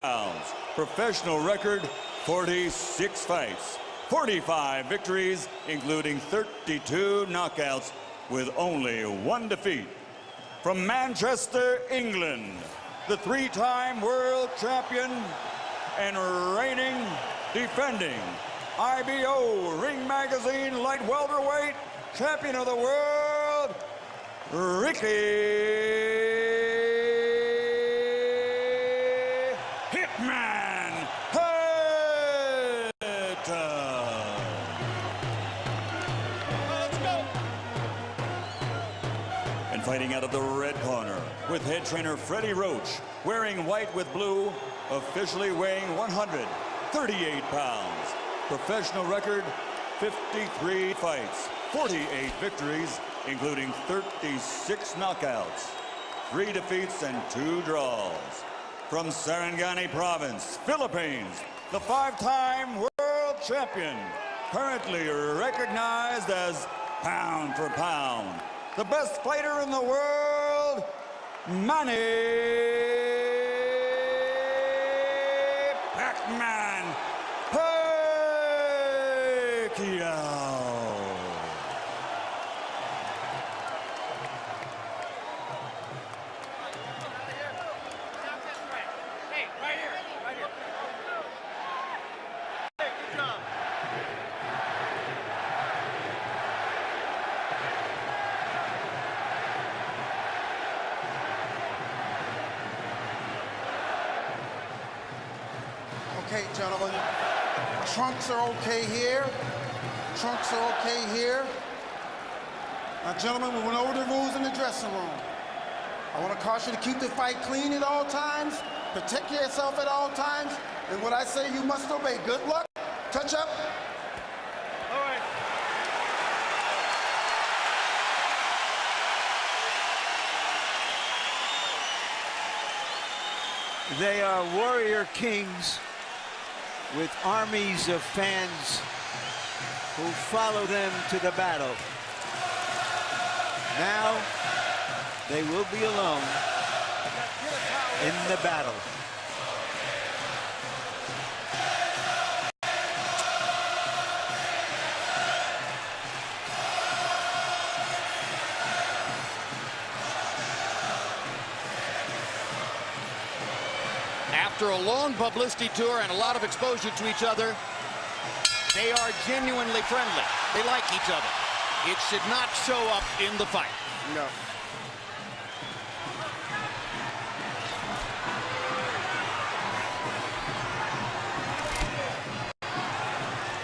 pounds. Professional record, 46 fights, 45 victories, including 32 knockouts, with only one defeat. From Manchester, England, the three-time world champion and reigning, defending IBO Ring Magazine light welterweight champion of the world, Rikki Hitman Hatton. Let's go. And fighting out of the red corner with head trainer Freddie Roach, wearing white with blue, officially weighing 138 pounds. Professional record, 53 fights, 48 victories, including 36 knockouts, 3 defeats and 2 draws. From Sarangani Province, Philippines, the 5-time world champion, currently recognized as pound for pound, the best fighter in the world, Manny Pacman Pacquiao. Okay, gentlemen, trunks are okay here. Trunks are okay here. Now, gentlemen, we went over the rules in the dressing room. I want to caution you to keep the fight clean at all times, protect yourself at all times, and what I say you must obey. Good luck. Touch up. All right. They are warrior kings with armies of fans who follow them to the battle. Now they will be alone in the battle. After a long publicity tour and a lot of exposure to each other, they are genuinely friendly. They like each other. It should not show up in the fight. No.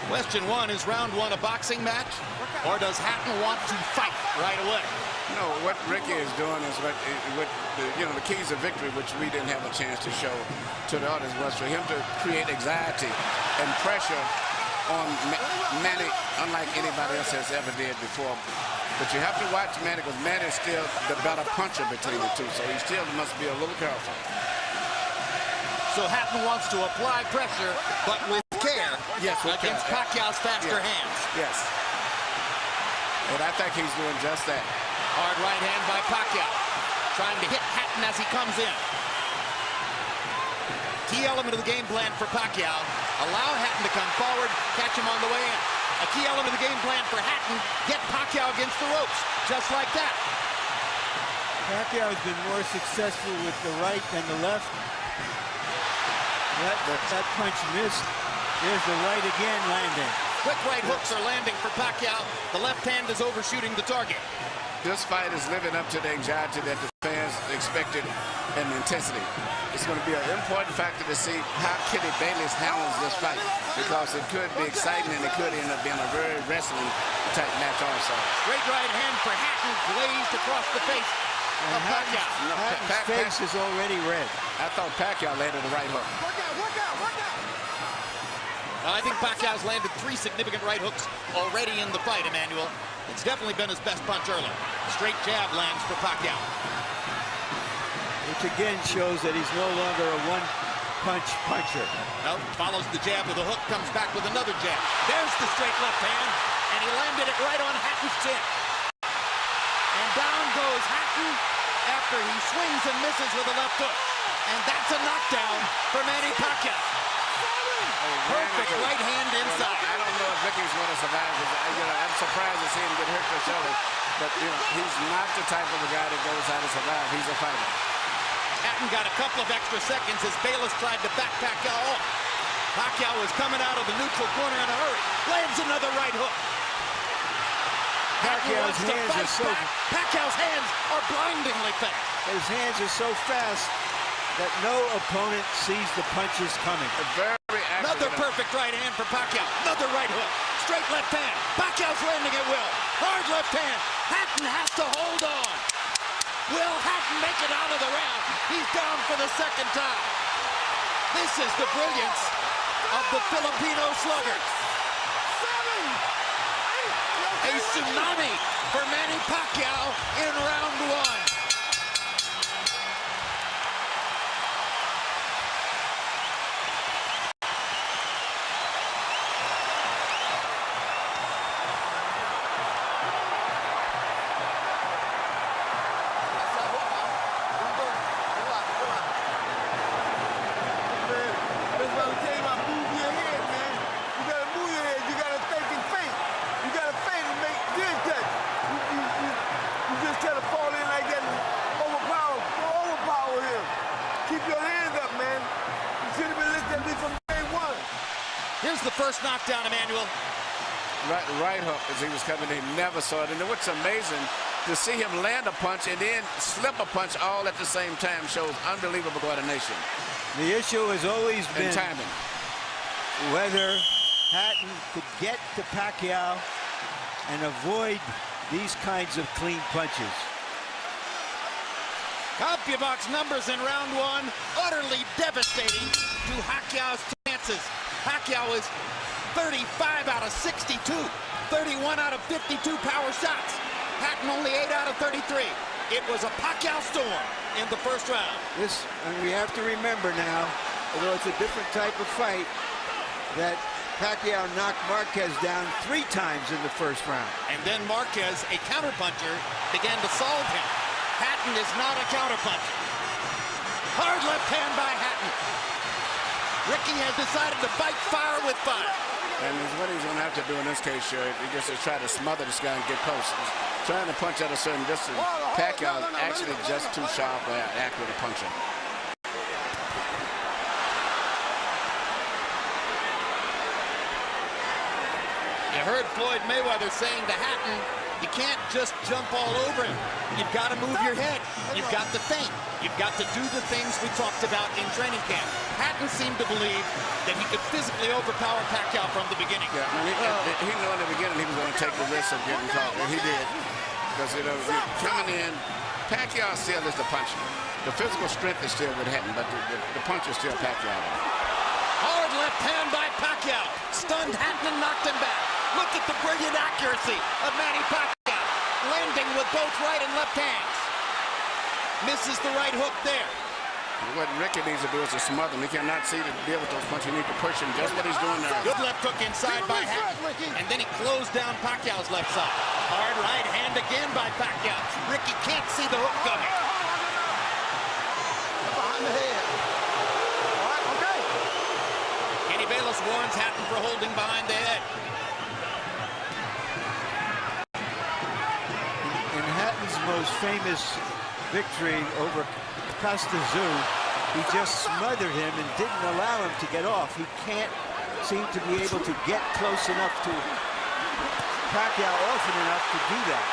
Question one, is round one a boxing match? Or does Hatton want to fight right away? No, what Rikki is doing is what the keys of victory, which we didn't have a chance to show to the audience, was for him to create anxiety and pressure on Manny, unlike anybody else has ever did before. But you have to watch Manny, because Manny is still the better puncher between the two, so he still must be a little careful. So Hatton wants to apply pressure, but with care, yes, against Pacquiao's faster hands. Yes. And I think he's doing just that. Hard right hand by Pacquiao, trying to hit Hatton as he comes in. Key element of the game plan for Pacquiao, allow Hatton to come forward, catch him on the way in. A key element of the game plan for Hatton, get Pacquiao against the ropes, just like that. Pacquiao has been more successful with the right than the left. That punch missed. There's the right again landing. Quick right hooks are landing for Pacquiao. The left hand is overshooting the target. This fight is living up to the anxiety that the fans expected and the intensity. It's going to be an important factor to see how Kitty Bailey handles this fight, because it could be exciting and it could end up being a very wrestling type match also. Great right hand for Hatton, glazed across the face of Pacquiao. Hatton's face is already red. I thought Pacquiao landed the right hook. Work out, work out, work out. I think Pacquiao's landed 3 significant right hooks already in the fight, Emmanuel. It's definitely been his best punch early. Straight jab lands for Pacquiao. Which again shows that he's no longer a one-punch puncher. No, follows the jab with a hook, comes back with another jab. There's the straight left hand, and he landed it right on Hatton's chin. And down goes Hatton after he swings and misses with a left hook. And that's a knockdown for Manny right hand inside. I don't know if Ricky's going to survive. I'm surprised to see him get hurt for shoulder. But, he's not the type of a guy that goes out to survive. He's a fighter. Hatton got a couple of extra seconds as Bayless tried to back Pacquiao off. Pacquiao was coming out of the neutral corner in a hurry. Lands another right hook. Pacquiao's hands are so... Pacquiao's hands are blindingly fast. His hands are so fast that no opponent sees the punches coming. Very accurate. Another perfect right hand for Pacquiao. Another right hook. Straight left hand. Pacquiao's landing at will. Hard left hand. Hatton has to hold on. Will Hatton make it out of the round? He's down for the second time. This is the brilliance of the Filipino slugger. A tsunami for Manny Pacquiao in round one. Here's the first knockdown, Emmanuel. Right hook as he was coming in. He never saw it. And what's amazing, to see him land a punch and then slip a punch all at the same time shows unbelievable coordination. The issue has always been timing. Whether Hatton could get to Pacquiao and avoid these kinds of clean punches. CompuBox numbers in round one, utterly devastating to Pacquiao's chances. Pacquiao is 35 out of 62, 31 out of 52 power shots. Hatton only 8 out of 33. It was a Pacquiao storm in the first round. And we have to remember now, although it's a different type of fight, that Pacquiao knocked Marquez down 3 times in the first round. And then Marquez, a counterpuncher, began to solve him. Hatton is not a counterpuncher. Hard left hand by Hatton. Rikky has decided to fight fire with fire. And what he's going to have to do in this case, he just to try to smother this guy and get close. He's trying to punch at a certain distance. Pacquiao is actually just too sharp or accurate a puncher. You heard Floyd Mayweather saying to Hatton, you can't just jump all over him. You've got to move your head. You've got to think. You've got to do the things we talked about in training camp. Hatton seemed to believe that he could physically overpower Pacquiao from the beginning. Yeah, he knew in the beginning he was going to take the risk of getting caught, and he did. Because, coming in, Pacquiao still is the puncher. The physical strength is still with Hatton, but the punch is still Pacquiao. Hard left hand by Pacquiao. Stunned Hatton and knocked him back. Look at the brilliant accuracy of Manny Pacquiao, landing with both right and left hands. Misses the right hook there. What Rikky needs to do is to smother him. He cannot see to deal with those punches. He needs to push him. Just what he's doing there. Good left hook inside by Hatton. And then he closed down Pacquiao's left side. Hard right hand again by Pacquiao. Rikky can't see the hook coming. Behind the head. All right, okay. Kenny Bayless warns Hatton for holding behind the head. In Hatton's most famous victory over Costa, he just smothered him and didn't allow him to get off. He can't seem to be able to get close enough to Pacquiao often enough to do that.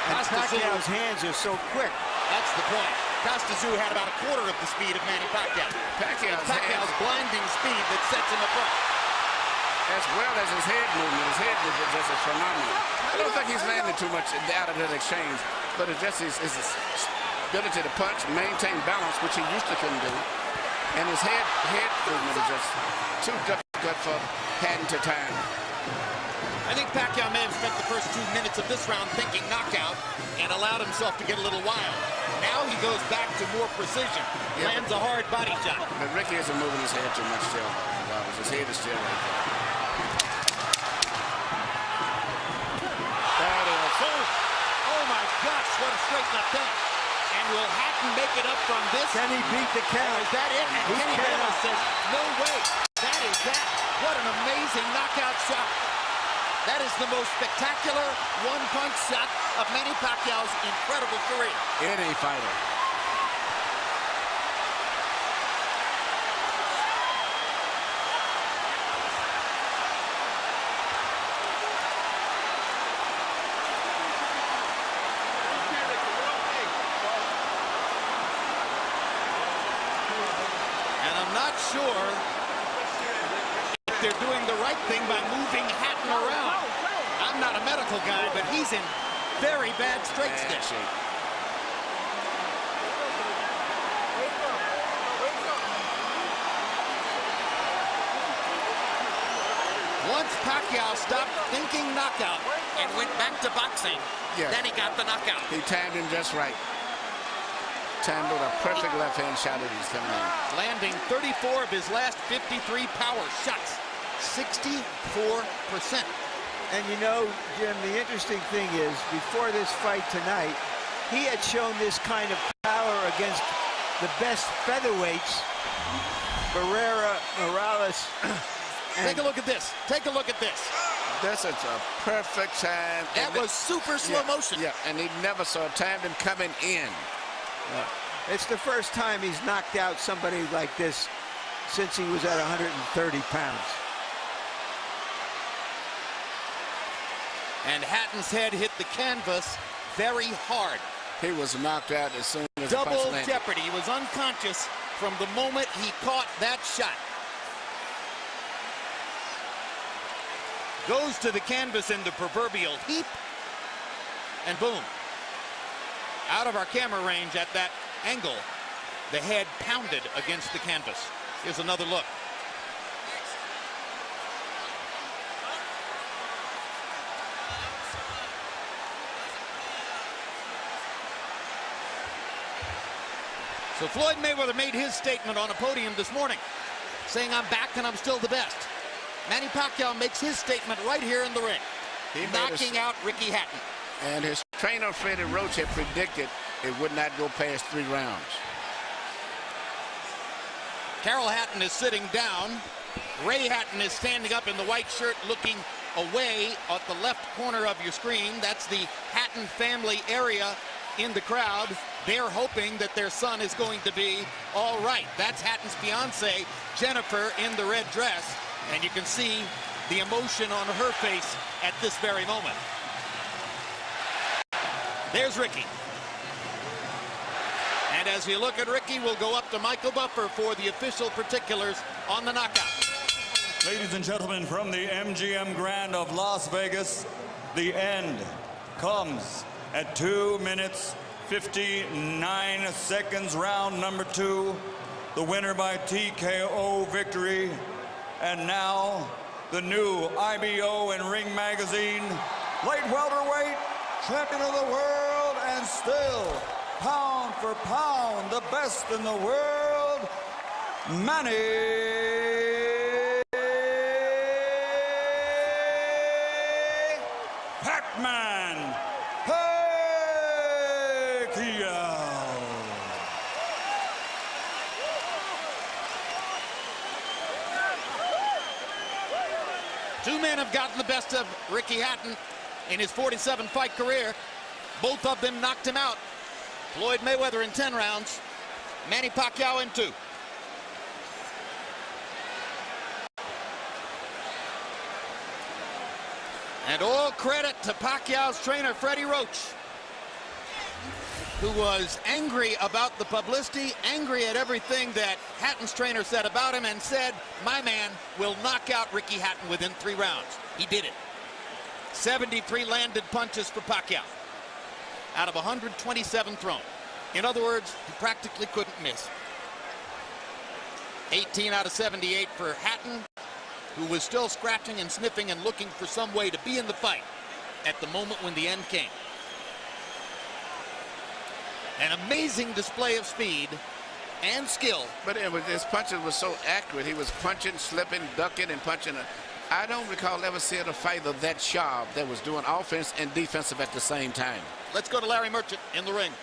And Pacquiao's hands are so quick. That's the point. Costa had about a quarter of the speed of Manny Pacquiao. Pacquiao's blinding speed that sets him apart. As well as his head movement. His head movement is just phenomenal. I don't think he's landed too much out of that exchange, but it's just his ability to punch, maintain balance, which he used to couldn't do. And his head movement is just too difficult for Hatton to time. I think Pacquiao may have spent the first 2 minutes of this round thinking knockout and allowed himself to get a little wild. Now he goes back to more precision, lands a hard body shot. But Rikky isn't moving his head too much still. His head is still right there. That is, oh my gosh, what a straight left hand. And will Hatton make it up from this? Can he beat the count? Is that it? And Kenny Bayless says, no way. That is that. shot. That is the most spectacular one-punch shot of Manny Pacquiao's incredible career. Any fighter. And I'm not sure if they're doing the right thing by moving Hatton around. I'm not a medical guy, but he's in very bad straits there. Once Pacquiao stopped thinking knockout and went back to boxing, then he got the knockout. He timed him just right. Timed with a perfect left-hand shot that he's coming in. Landing 34 of his last 53 power shots. 64%. And you know, Jim, the interesting thing is, before this fight tonight, he had shown this kind of power against the best featherweights, Barrera, Morales. Take a look at this. Take a look at this. This is a perfect time. That was super slow motion. Yeah, and he never saw timed him coming in. It's the first time he's knocked out somebody like this since he was at 130 pounds. And Hatton's head hit the canvas very hard. He was knocked out as soon as the punch Double landed. jeopardy. He was unconscious from the moment he caught that shot. Goes to the canvas in the proverbial heap, and boom. Out of our camera range at that angle, the head pounded against the canvas. Here's another look. So Floyd Mayweather made his statement on a podium this morning, saying, "I'm back and I'm still the best." Manny Pacquiao makes his statement right here in the ring, knocking out Rikki Hatton. And his trainer, Freddie Roach, had predicted it would not go past 3 rounds. Carol Hatton is sitting down. Ray Hatton is standing up in the white shirt looking away at the left corner of your screen. That's the Hatton family area in the crowd. They're hoping that their son is going to be all right. That's Hatton's fiance, Jennifer, in the red dress. And you can see the emotion on her face at this very moment. There's Rikki. And as we look at Rikki, we'll go up to Michael Buffer for the official particulars on the knockout. Ladies and gentlemen, from the MGM Grand of Las Vegas, the end comes at 2 minutes, 59 seconds, round number 2. The winner by TKO victory. And now, the new IBO and Ring Magazine light welterweight champion of the world, and still, pound for pound, the best in the world, Manny Pacman Pacquiao. Two men have gotten the best of Rikki Hatton in his 47-fight career. Both of them knocked him out. Floyd Mayweather in 10 rounds, Manny Pacquiao in 2. And all credit to Pacquiao's trainer, Freddie Roach, who was angry about the publicity, angry at everything that Hatton's trainer said about him, and said, "My man will knock out Rikki Hatton within 3 rounds." He did it. 73 landed punches for Pacquiao out of 127 thrown. In other words, he practically couldn't miss. 18 out of 78 for Hatton, who was still scratching and sniffing and looking for some way to be in the fight at the moment when the end came. An amazing display of speed and skill. But his punches were so accurate. He was punching, slipping, ducking, and punching. I don't recall ever seeing a fighter that sharp that was doing offense and defensive at the same time. Let's go to Larry Merchant in the ring.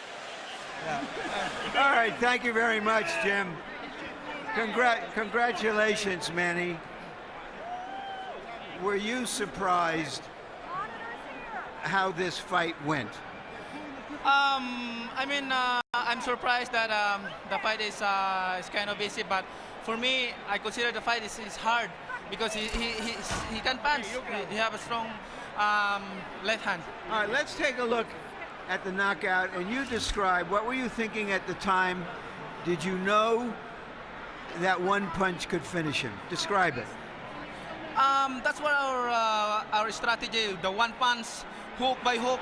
All right, thank you very much, Jim. Congratulations, Manny. were you surprised how this fight went? I mean, I'm surprised that the fight is kind of easy, but for me, I consider the fight is hard because he can punch. He have a strong left hand. All right, let's take a look at the knockout, and you describe, what were you thinking at the time? Did you know that one punch could finish him? Describe it. That's what our strategy, the one punch, hook by hook,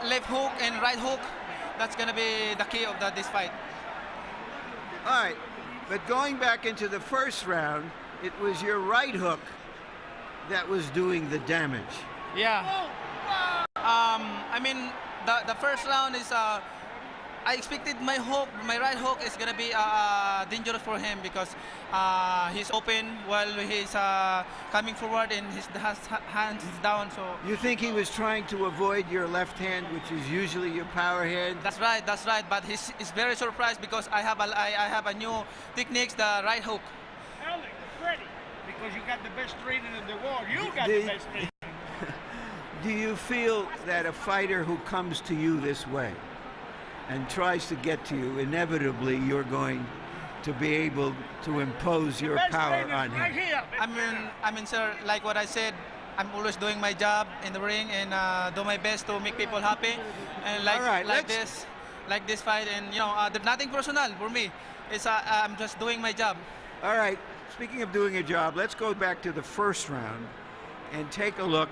left hook and right hook. That's gonna be the key of this fight. All right, but going back into the first round, it was your right hook that was doing the damage. Yeah. I mean, the first round is, I expected my right hook is gonna be dangerous for him because he's open while he's coming forward and his hands is down. So you think he was trying to avoid your left hand, which is usually your power hand? That's right. But he's very surprised because I have a new techniques, the right hook. Alex, Freddie, because you got the best training in the world. You got the best training. Do you feel that a fighter who comes to you this way and tries to get to you, inevitably you're going to be able to impose your power on him? Right here. I mean, sir, like what I said, I'm always doing my job in the ring and do my best to make people happy. And like this fight, and you know, there's nothing personal for me. It's I'm just doing my job. All right. Speaking of doing a job, let's go back to the first round and take a look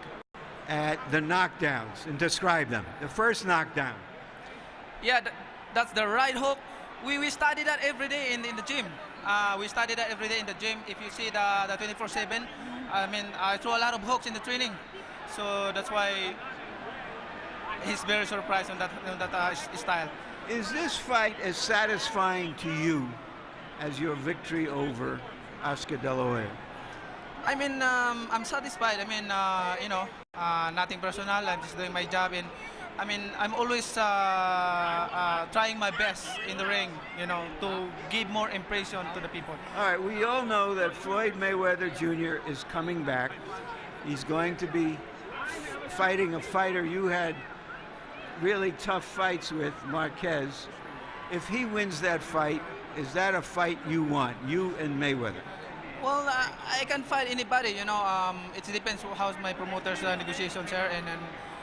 at the knockdowns and describe them. The first knockdown. Yeah, that's the right hook. We study that every day in the gym. We study that every day in the gym. If you see the 24/7, I mean, I throw a lot of hooks in the training, so that's why he's very surprised on that style. Is this fight as satisfying to you as your victory over Oscar De La Hoya? I mean, I'm satisfied. I mean, you know, nothing personal. I'm just doing my job, and I mean, I'm always trying my best in the ring, you know, to give more impression to the people. All right, we all know that Floyd Mayweather Jr. is coming back. He's going to be fighting a fighter you had really tough fights with, Marquez. If he wins that fight, is that a fight you want, you and Mayweather? Well, I can fight anybody, you know. It depends how's my promoter's negotiations are, and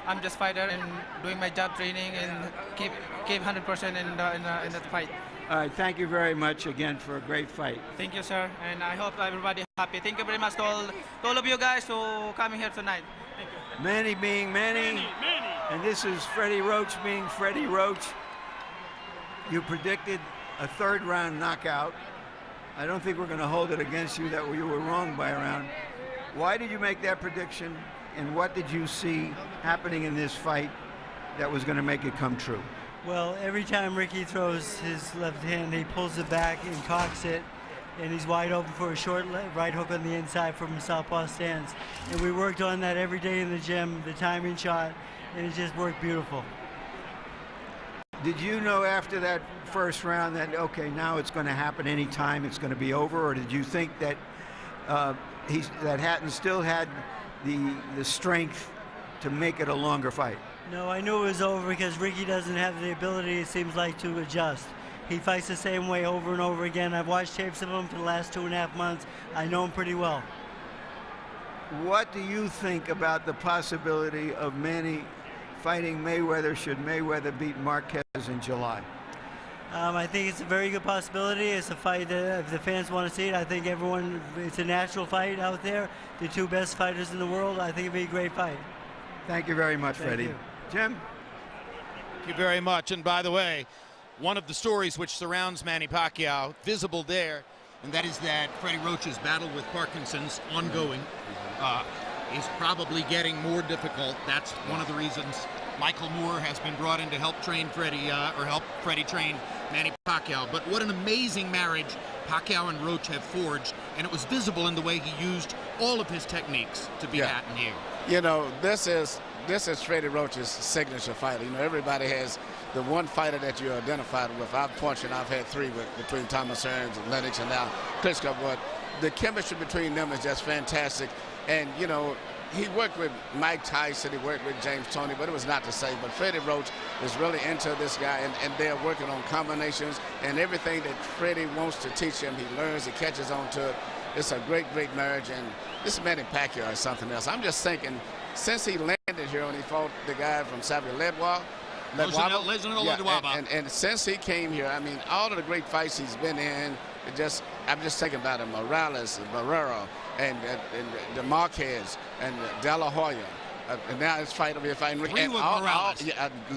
I'm just fighter and doing my job, training, and keep 100% in that fight. All right, thank you very much again for a great fight. Thank you, sir, and I hope everybody happy. Thank you very much to all of you guys who coming here tonight. Thank you. Manny being Manny, and this is Freddie Roach being Freddie Roach. You predicted a third round knockout. I don't think we're going to hold it against you that you were wrong by a round. Why did you make that prediction, and what did you see happening in this fight that was going to make it come true? Well, every time Rikky throws his left hand, he pulls it back and cocks it, and he's wide open for a short right hook on the inside from a southpaw stance. And we worked on that every day in the gym, the timing shot, and it just worked beautiful. Did you know after that first round that, okay, now it's going to happen anytime, it's going to be over, or did you think that that Hatton still had the strength to make it a longer fight? No, I knew it was over because Rikky doesn't have the ability, it seems like, to adjust. He fights the same way over and over again. I've watched tapes of him for the last 2.5 months. I know him pretty well. What do you think about the possibility of Manny fighting Mayweather should Mayweather beat Marquez in July? I think it's a very good possibility. It's a fight that if the fans want to see it, I think it's a natural fight out there. The two best fighters in the world. I think it'd be a great fight. Thank you very much, Freddie. You. Jim? Thank you very much. And by the way, one of the stories which surrounds Manny Pacquiao, visible there, and that is that Freddie Roach's battle with Parkinson's ongoing, is probably getting more difficult. That's one of the reasons Michael Moore has been brought in to help train Freddie, or help Freddie train Manny Pacquiao. But what an amazing marriage Pacquiao and Roach have forged, and it was visible in the way he used all of his techniques to beat Hatton here. You know, this is Freddie Roach's signature fight. You know, everybody has the one fighter that you're identified with. Unfortunately, I've had 3 between Thomas Hearns and Lennox and now Klitschko, but the chemistry between them is just fantastic. And, you know, he worked with Mike Tyson, he worked with James Toney, but it was not the same. But Freddie Roach is really into this guy, and they're working on combinations, and everything that Freddie wants to teach him, he learns, he catches on to it. It's a great, great marriage, and this Manny Pacquiao is something else. I'm just thinking, since he landed here and he fought the guy from Xavier Ledwa, and since he came here, I mean, all of the great fights he's been in, I'm just thinking about him, Morales, Barrera, and the Marquez, and De La Hoya. And now it's fighting Ricky. 3 with Morales.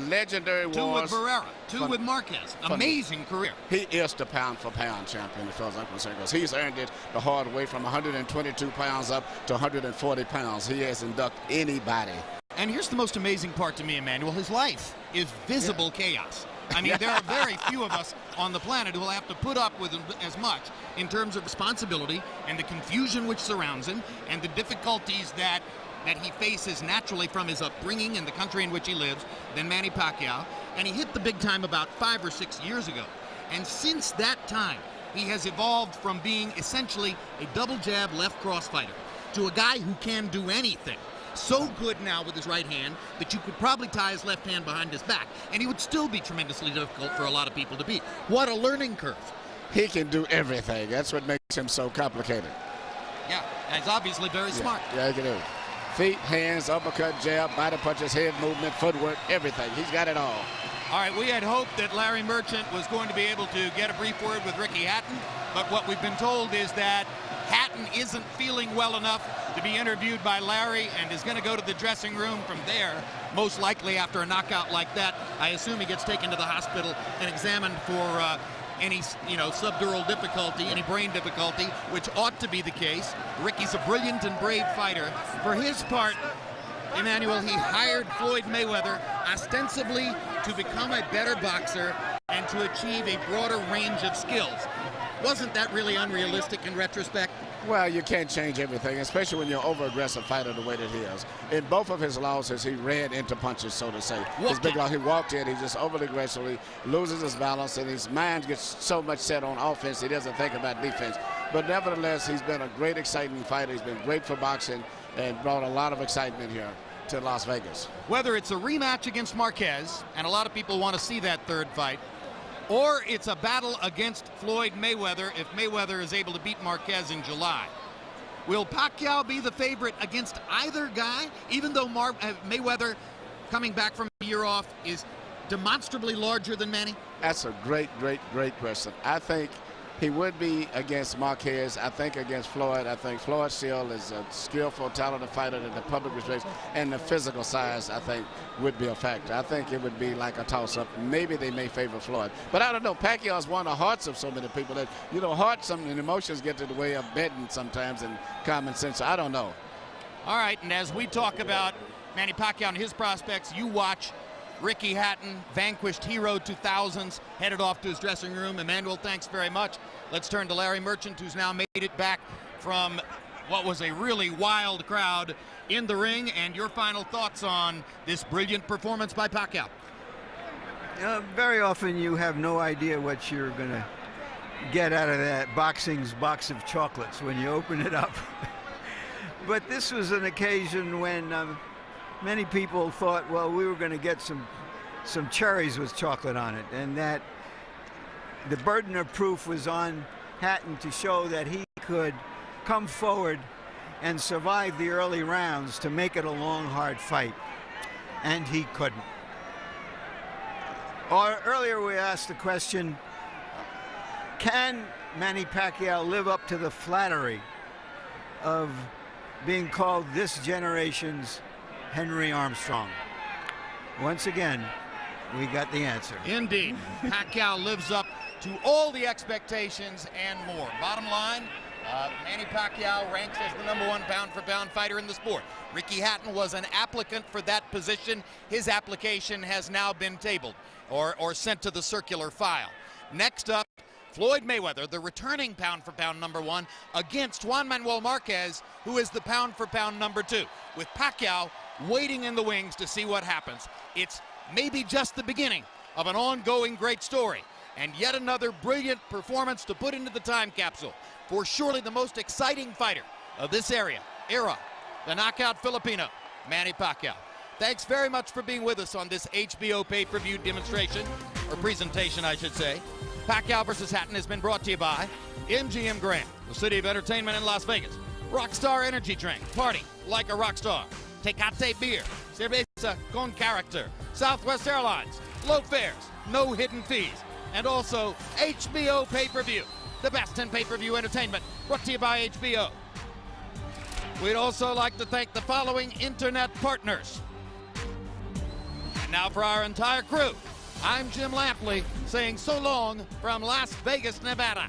Legendary wars. 2 with Barrera. 2 with Marquez. Amazing career. He is the pound-for-pound champion, as far as I'm concerned, because he's earned it the hard way from 122 pounds up to 140 pounds. He hasn't ducked anybody. And here's the most amazing part to me, Emmanuel. His life is visible chaos. I mean, there are very few of us on the planet who will have to put up with as much in terms of responsibility and the confusion which surrounds him and the difficulties that he faces naturally from his upbringing and the country in which he lives than Manny Pacquiao. And he hit the big time about 5 or 6 years ago. And since that time, he has evolved from being essentially a double jab left cross fighter to a guy who can do anything. So good now with his right hand that you could probably tie his left hand behind his back, and he would still be tremendously difficult for a lot of people to beat. What a learning curve. He can do everything. That's what makes him so complicated. Yeah, and he's obviously very smart. Yeah, he can do it. Feet, hands, uppercut, jab, body punches, head movement, footwork, everything. He's got it all. All right, we had hoped that Larry Merchant was going to be able to get a brief word with Rikki Hatton, but what we've been told is that Hatton isn't feeling well enough to be interviewed by Larry and is going to go to the dressing room from there, most likely after a knockout like that. I assume he gets taken to the hospital and examined for any, subdural difficulty, any brain difficulty, which ought to be the case. Ricky's a brilliant and brave fighter. For his part, Emmanuel, he hired Floyd Mayweather ostensibly to become a better boxer and to achieve a broader range of skills. Wasn't that really unrealistic in retrospect? Well, you can't change everything, especially when you're an over-aggressive fighter the way that he is. In both of his losses, he ran into punches, so to say. His big loss, he walked in, he just overly aggressively loses his balance, and his mind gets so much set on offense, he doesn't think about defense. But nevertheless, he's been a great, exciting fighter. He's been great for boxing and brought a lot of excitement here to Las Vegas. Whether it's a rematch against Marquez, and a lot of people want to see that third fight, or it's a battle against Floyd Mayweather if Mayweather is able to beat Marquez in July. Will Pacquiao be the favorite against either guy, even though Mayweather, coming back from a year off, is demonstrably larger than Manny? That's a great, great, great question. I think he would be against Marquez. I think against Floyd. I think Floyd still is a skillful, talented fighter that the public respects, and the physical size, I think, would be a factor. I think it would be like a toss-up. Maybe they may favor Floyd. But I don't know. Pacquiao's won the hearts of so many people that, hearts and emotions get in the way of betting sometimes and common sense. So I don't know. All right, and as we talk about Manny Pacquiao and his prospects, you watch Rikki Hatton, vanquished hero 2000s, headed off to his dressing room. Emmanuel, thanks very much. Let's turn to Larry Merchant, who's now made it back from what was a really wild crowd in the ring, and your final thoughts on this brilliant performance by Pacquiao. Very often you have no idea what you're going to get out of that boxing's box of chocolates when you open it up. But this was an occasion when many people thought, well, we were going to get some cherries with chocolate on it, and that the burden of proof was on Hatton to show that he could come forward and survive the early rounds to make it a long, hard fight, and he couldn't. Earlier we asked the question, can Manny Pacquiao live up to the flattery of being called this generation's Henry Armstrong? Once again, we got the answer. Indeed. Pacquiao lives up to all the expectations and more. Bottom line, Manny Pacquiao ranks as the #1 pound-for-pound fighter in the sport. Rikki Hatton was an applicant for that position. His application has now been tabled or sent to the circular file. Next up, Floyd Mayweather, the returning pound-for-pound #1, against Juan Manuel Marquez, who is the pound-for-pound #2, with Pacquiao waiting in the wings to see what happens. It's maybe just the beginning of an ongoing great story and yet another brilliant performance to put into the time capsule for surely the most exciting fighter of this era, the knockout Filipino, Manny Pacquiao. Thanks very much for being with us on this HBO pay-per-view demonstration, or presentation, I should say. Pacquiao versus Hatton has been brought to you by MGM Grand, the city of entertainment in Las Vegas. Rockstar Energy Drink, party like a rock star. Tecate Beer, cerveza con character. Southwest Airlines, low fares, no hidden fees. And also HBO pay-per-view, the best in pay-per-view entertainment, brought to you by HBO. We'd also like to thank the following internet partners. And now for our entire crew, I'm Jim Lampley saying so long from Las Vegas, Nevada.